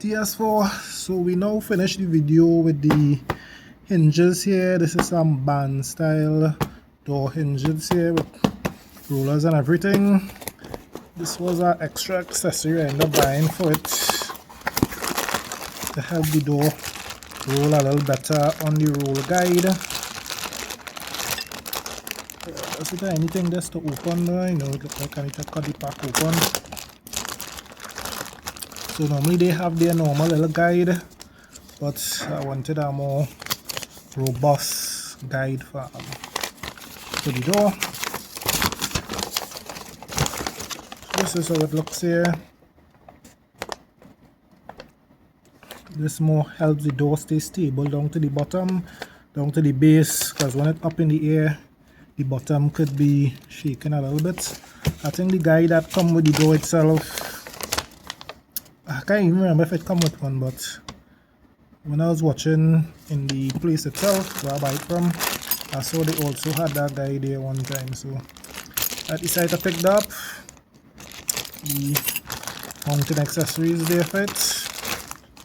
TS4. So we now finish the video with the hinges here. This is some band style door hinges here with rollers and everything. This was an extra accessory I ended up buying for it to help the door roll a little better on the roll guide. Is there anything just to open there? You know, it looks like I need to cut the pack open. So normally they have their normal little guide, but I wanted a more robust guide for the door. So this is how it looks here. This more helps the door stay stable down to the bottom, down to the base, because when it's up in the air, the bottom could be shaken a little bit. I think the guide that come with the door itself, I can't even remember if it come with one, but when I was watching in the place itself where I buy it from, I saw they also had that guide there one time. So I decided to pick that up. The mounting accessories there for it,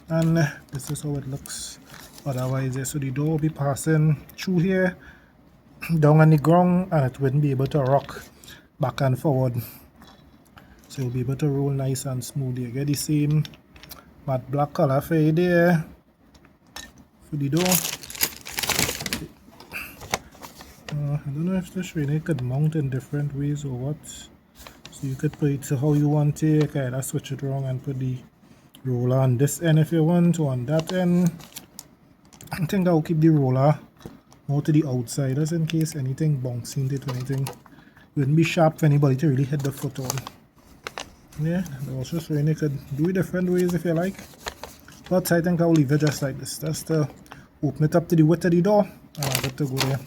and this is how it looks otherwise. So the door will be passing through here down on the ground, and it wouldn't be able to rock back and forward, so you'll be able to roll nice and smooth. You get the same matte black color for you there for the door. I don't know if this really could mount in different ways or what, so you could put it to how you want it. You can switch it around and put the roller on this end if you want, or on that end. I think I'll keep the roller more to the outside, just in case anything bounces into it or anything. It wouldn't be sharp for anybody to really hit the foot on. Yeah, also so you could do it different ways if you like, but I think I'll leave it just like this, just to open it up to the width of the door, and I'll get to go there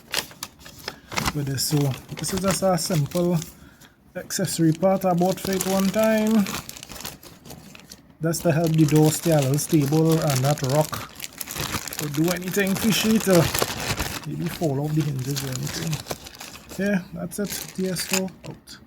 with this. So this is just a simple accessory part I bought for it one time, just to help the door stay a little stable and not rock or do anything fishy to maybe fall off the hinges or anything. Yeah, that's it. TS4 out.